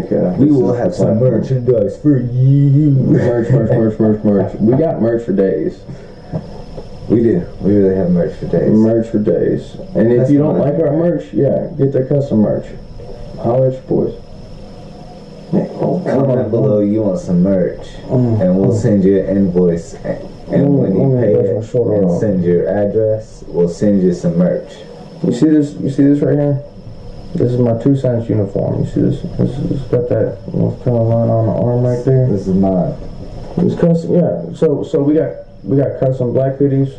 think we will have some merchandise for you. Merch. We got merch for days. We do. We really have merch for days. Merch for days. And if you don't like our merch, yeah, get their custom merch. Holler at your boys. Comment below you want some merch, and we'll send you an invoice. And when you pay it and send your address, we'll send you some merch. You see this? You see this right here? This is my 2cents uniform. You see this? It's got that kind of line on the arm right there. This is mine. It's custom, yeah. So we got custom black hoodies.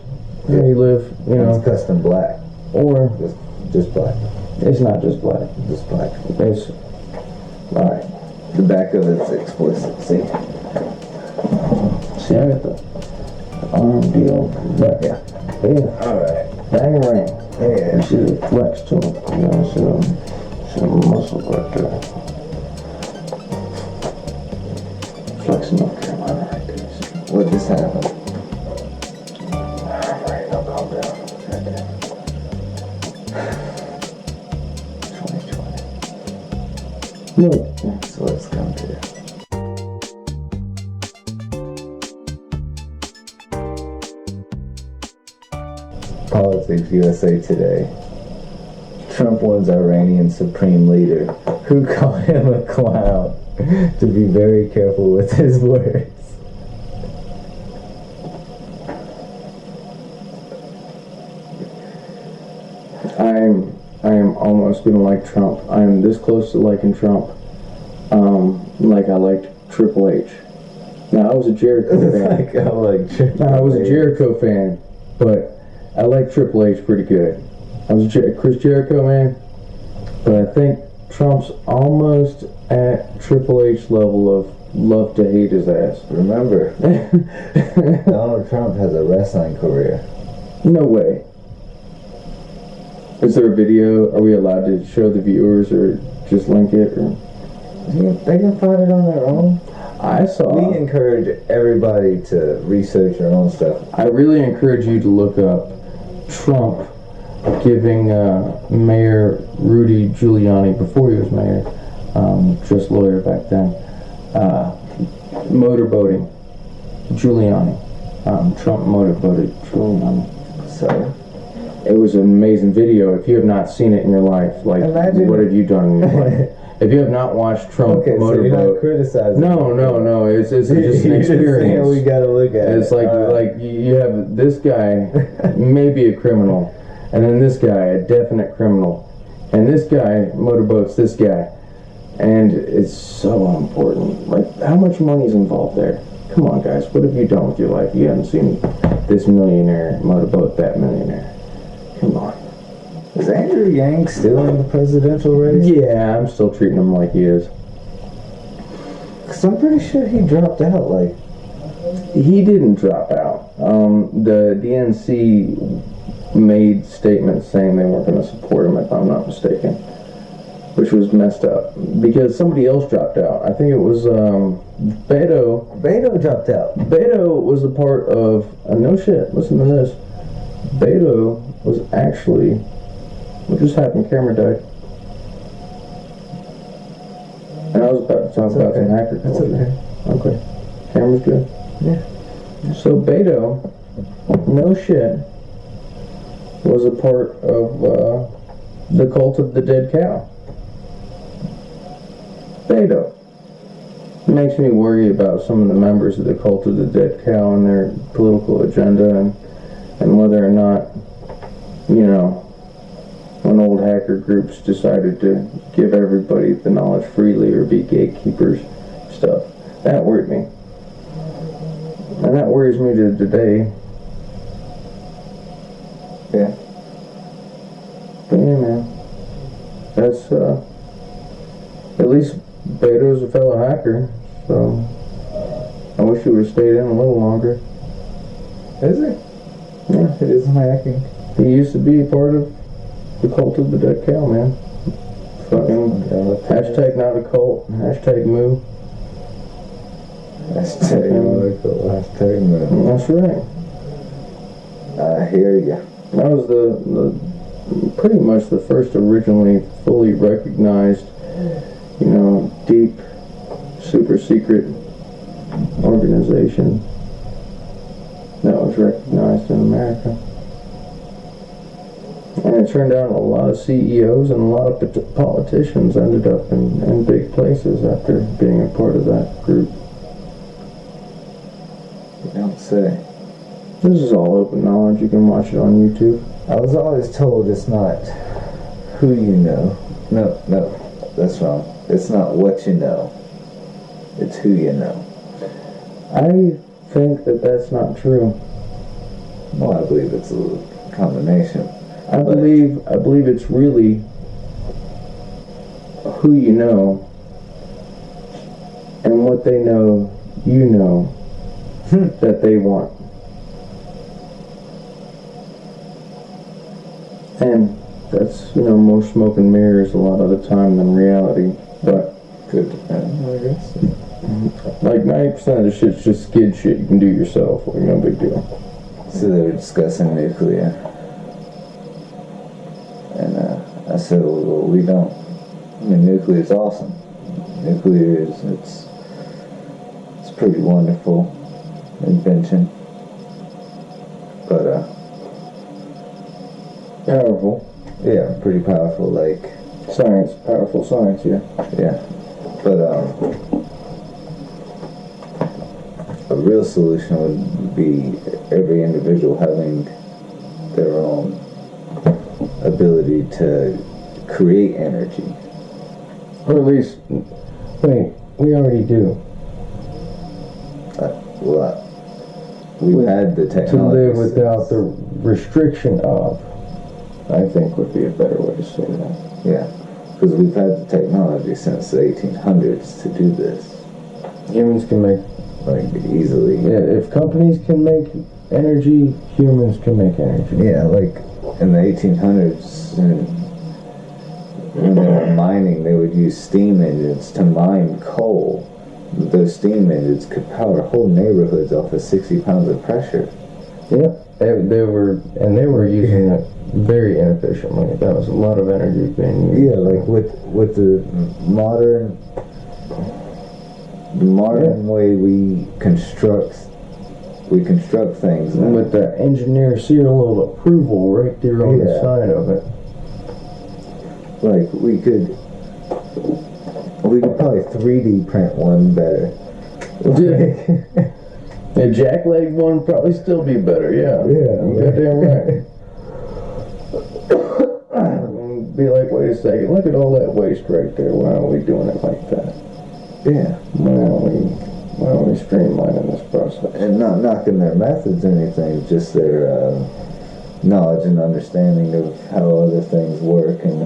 Yeah. You live, you know. It's custom black. Or just black. It's not just black. Just black. It's alright. The back of it's explicit. See, I got the arm deal. But yeah. Alright. Bang ring. Yeah. You see the flex to it. You know, see the muscle right there. Flexing North Carolina right there. What just happened? Alright, I'll calm down. Right there. 2020. Look. That's what it's come to. Politics USA Today. Trump warns Iranian Supreme Leader, who called him a clown, to be very careful with his words. I am almost gonna like Trump. I am this close to liking Trump. Like I liked Triple H. Now I was a Jericho fan. I was a Jericho fan, but I like Triple H pretty good. I was a Chris Jericho man, but I think Trump's almost at Triple H level of love to hate his ass. Remember, Donald Trump has a wrestling career. No way. Is there a video? Are we allowed to show the viewers or just link it? Or? They can find it on their own. I saw. We encourage everybody to research their own stuff. I really encourage you to look up Trump giving Mayor Rudy Giuliani, before he was mayor, just lawyer back then, motorboating Giuliani. Trump motorboated Giuliani. So, it was an amazing video. If you have not seen it in your life, like, what have you done in your life? If you have not watched Trump motorboat, so you're not criticizing. No. It's just an experience. We gotta look at it. It's like you have this guy, maybe a criminal, and then this guy, a definite criminal, and this guy motorboats this guy, and it's so important. Like, how much money is involved there? Come on, guys, what have you done with your life? You haven't seen this millionaire motorboat that millionaire. Come on. Is Andrew Yang still in the presidential race? Yeah, I'm still treating him like he is. Because I'm pretty sure he dropped out, like... He didn't drop out. The DNC made statements saying they weren't going to support him, if I'm not mistaken. Which was messed up. Because somebody else dropped out. I think it was, Beto. Beto dropped out. Beto was a part of... no shit, listen to this. Beto was actually... What just happened? Camera died. And I was about to talk about some hacker culture. Okay. Camera's good? Yeah. So Beto, no shit, was a part of the cult of the dead cow. Beto. It makes me worry about some of the members of the cult of the dead cow and their political agenda and whether or not, you know, when old hacker groups decided to give everybody the knowledge freely or be gatekeepers stuff. That worried me. And that worries me to today. Yeah. But yeah, man. That's, at least Beto's a fellow hacker, so I wish he would have stayed in a little longer. Is it? Yeah. It is hacking. He used to be part of the cult of the dead cow, man. Fucking hashtag not a cult, hashtag moo. Hashtag not a cult, hashtag moo. That's right. I hear ya. That was the pretty much the first originally fully recognized deep, super secret organization that was recognized in America. And it turned out a lot of CEOs and a lot of politicians ended up in big places after being a part of that group. You don't say. This is all open knowledge. You can watch it on YouTube. I was always told it's not who you know. No, that's wrong. It's not what you know. It's who you know. I think that that's not true. Well, I believe it's a combination. I believe it's really who you know and what they know you know that they want. And that's, more smoke and mirrors a lot of the time than reality. But Could depend, I guess. like 90% of the shit's just skid shit you can do yourself. Like, no big deal. So they were discussing nuclear. And I said, well, we don't. I mean, nuclear is awesome. Nuclear is, it's pretty wonderful invention. But, Powerful. yeah, pretty powerful, like, Science. Powerful science, yeah. yeah. But, a real solution would be every individual having their own ability to create energy. Or at least, wait, we already do. We've had the technology. To live without the restriction of, I think would be a better way to say that. Yeah, because we've had the technology since the 1800s to do this. Humans can make, Like, easily. yeah, if companies can make energy, humans can make energy. Yeah, like, in the 1800s, when they were mining, they would use steam engines to mine coal. Those steam engines could power whole neighborhoods off of 60 pounds of pressure. Yep. They were using it very inefficiently. That was a lot of energy being used. Yeah, like with the modern way we construct things now. With the engineer seal of approval right there on the Yeah. side of it. Like we could probably 3D print one better. The jackleg one would probably still be better, yeah. Yeah. You're goddamn right. And be like, wait a second, look at all that waste right there. Why aren't we doing it like that? Yeah. Why aren't we streamlining this process? And not knocking their methods or anything, just their knowledge and understanding of how other things work and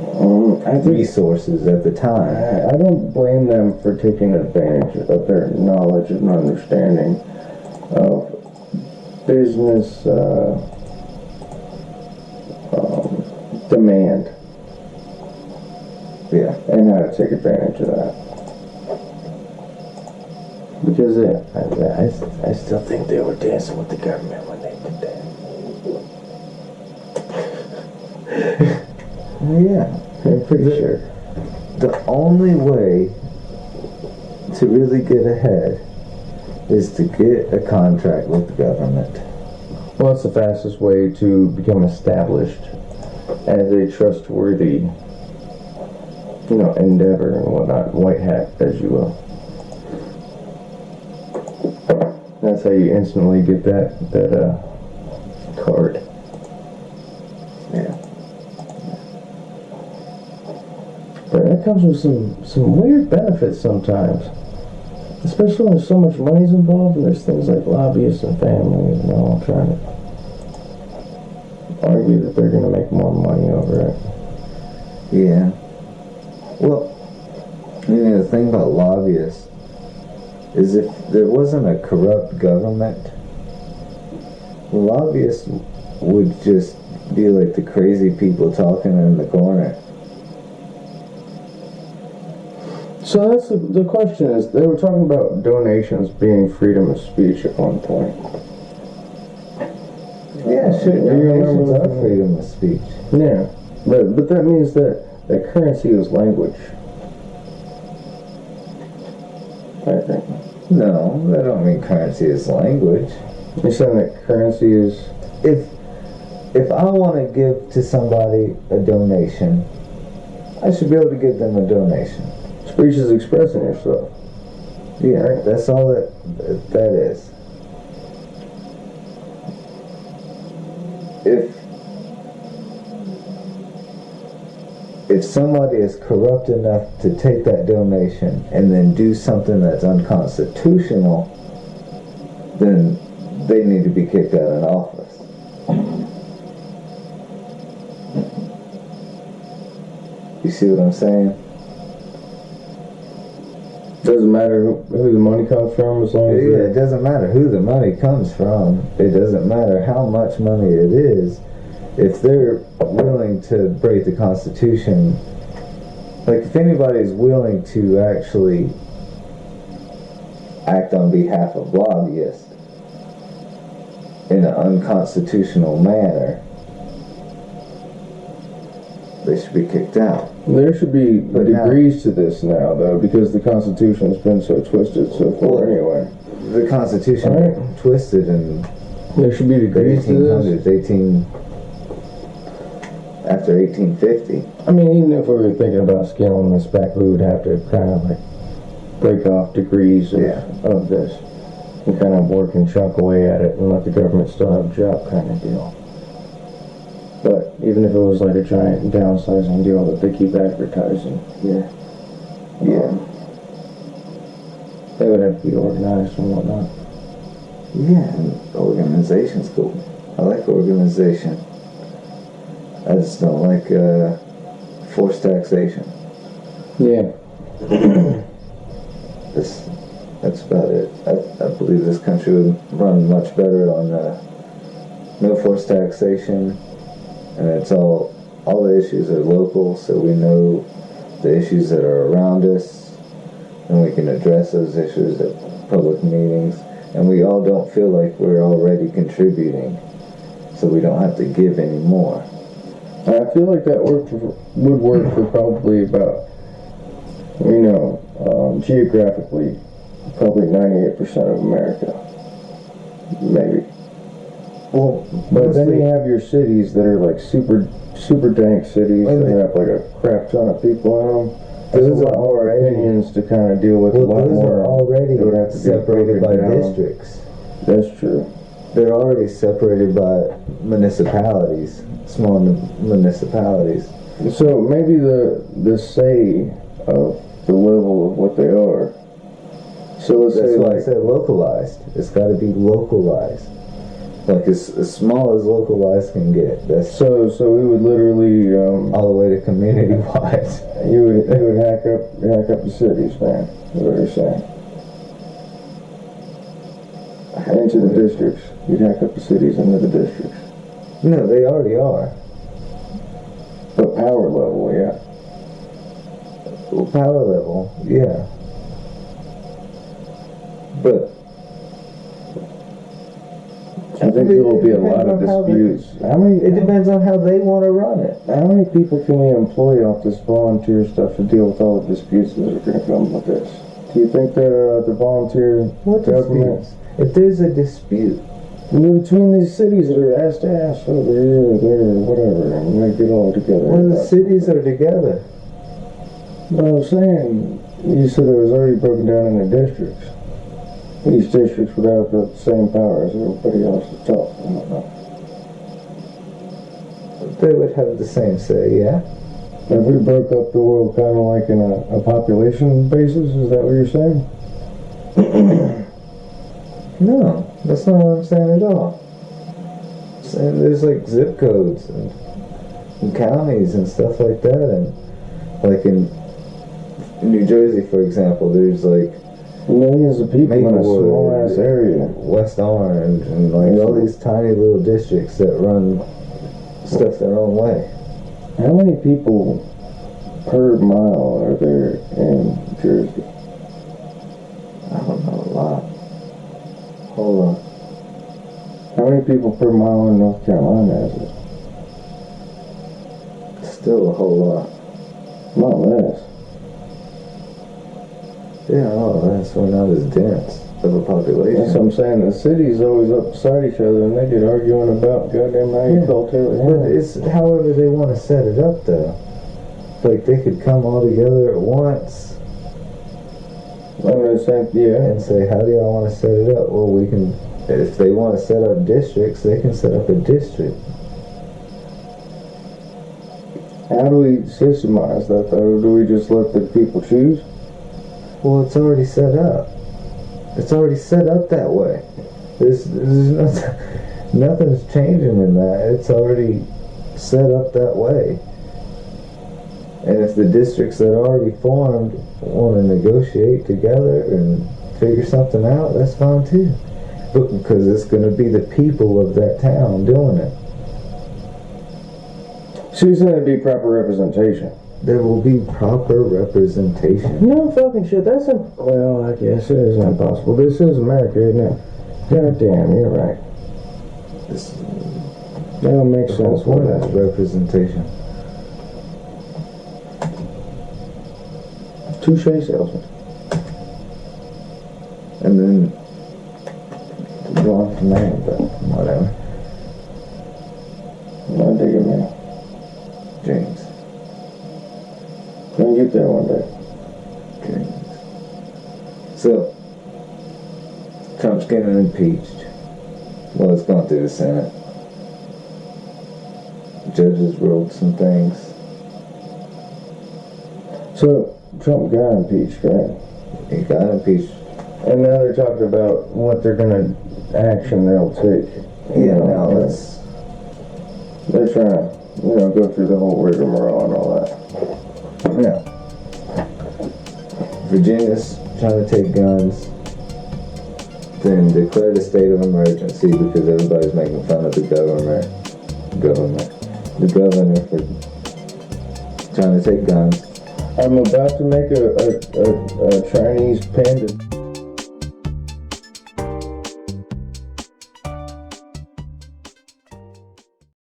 I think resources at the time. I don't blame them for taking advantage of their knowledge and understanding of business demand. Yeah. And how to take advantage of that. Because I still think they were dancing with the government when they did that. Yeah. I'm pretty sure. The only way to really get ahead is to get a contract with the government. Well, it's the fastest way to become established as a trustworthy, endeavor and whatnot, white hat, as you will. That's how you instantly get that card. Yeah. But that comes with some weird benefits sometimes. Especially when so much money's involved and there's things like lobbyists and families and all trying to argue that they're going to make more money over it. Yeah. Well, the thing about lobbyists is if there wasn't a corrupt government, lobbyists would just be like the crazy people talking in the corner. So that's the question is, they were talking about donations being freedom of speech at one point. Yeah, sure. You remember Donations are that? freedom of speech. Yeah, but that means that currency is language. I think. No, that don't mean currency is language. You're saying that currency is... If I want to give to somebody a donation, I should be able to give them a donation. Speech is expressing yourself. Yeah, right? That's all that is. If somebody is corrupt enough to take that donation and then do something that's unconstitutional, then they need to be kicked out of office. You see what I'm saying? Doesn't matter who the money comes from, as long as... Yeah, it doesn't matter who the money comes from. It doesn't matter how much money it is. If they're willing to break the Constitution, like if anybody's willing to actually act on behalf of lobbyists in an unconstitutional manner, they should be kicked out. There should be degrees to this now, though, because the Constitution has been so twisted so far anyway. The Constitution twisted in there should be degrees to this. After 1850. I mean, even if we were thinking about scaling this back, we would have to kind of like break off degrees of this and kind of work and chunk away at it and let the government still have a job kind of deal. But even if it was like a giant downsizing deal that they keep advertising, they would have to be organized and whatnot. Yeah, and organization's cool. I like organization. I just don't like forced taxation. Yeah. That's about it. I believe this country would run much better on no forced taxation, and it's all the issues are local, so we know the issues that are around us, and we can address those issues at public meetings, and we all don't feel like we're already contributing, so we don't have to give any more. I feel like that would work for probably about, geographically, probably 98% of America. Maybe. Well, but then you have your cities that are like super dank cities that have like a crap ton of people in them. There's a lot more opinions to kind of deal with. Well, those are already separated by districts. That's true. They're already separated by municipalities, small municipalities. So maybe the say of the level of what they are. So let's That's say why I said localized. It's got to be localized. Like as small as localized can get. That's so we would literally all the way to community wise. You would hack up the cities, man. Is what you're saying. Into the districts. You'd hack up the cities into the districts. No, they already are. But power level, yeah. Well, power level, yeah. But I think there will be a lot of disputes. It depends on how they want to run it. How many people can we employ off this volunteer stuff to deal with all the disputes that are going to come with this? Do you think that the volunteer government... If there's a dispute between these cities that are ass to ass over here or there or whatever, and we get all together. Well, the cities are together. But I was saying, you said it was already broken down into districts. These districts would have the same power as everybody else at the top. I don't know. They would have the same say, yeah. If we broke up the world kind of like in a population basis, is that what you're saying? No, that's not what I'm saying at all. I'm saying there's like zip codes and counties and stuff like that, and like in New Jersey, for example, there's like millions of people in a small ass area. West Orange and like all these tiny little districts that run stuff their own way. How many people per mile are there in Jersey? I don't know, a lot. Hold on. How many people per mile in North Carolina is it? Still a whole lot. Not less. Yeah, oh, that's we're not as dense of a population. That's what I'm saying. The cities always up beside each other, and they get arguing about goddamn agriculture. But it's however they want to set it up, though. Like they could come all together at once I'm saying, yeah. and say, "How do y'all want to set it up?" Well, we can. If they want to set up districts, they can set up a district. How do we systemize that, though? Do we just let the people choose? Well, it's already set up. It's already set up that way. There's nothing's changing in that. It's already set up that way. And if the districts that are already formed want to negotiate together and figure something out, that's fine too. But because it's going to be the people of that town doing it. So you're saying it'd be proper representation? There will be proper representation. No fucking shit. Well, I guess it is impossible. This is America, isn't it? God damn, you're right. That don't make sense. What is representation? Touche, salesman. And then go on from there, but whatever. I dig it, man. James. Gonna get there one day. James. So, Trump's getting impeached. Well, it's gone through the Senate. Judges ruled some things. So, Trump got impeached, right? He got impeached. And now they're talking about what they're gonna action they'll take. Yeah, now let's. They're trying to, go through the whole rigmarole and all that. Yeah. Virginia's trying to take guns. Then declare the state of emergency because everybody's making fun of the governor for trying to take guns. I'm about to make a Chinese panda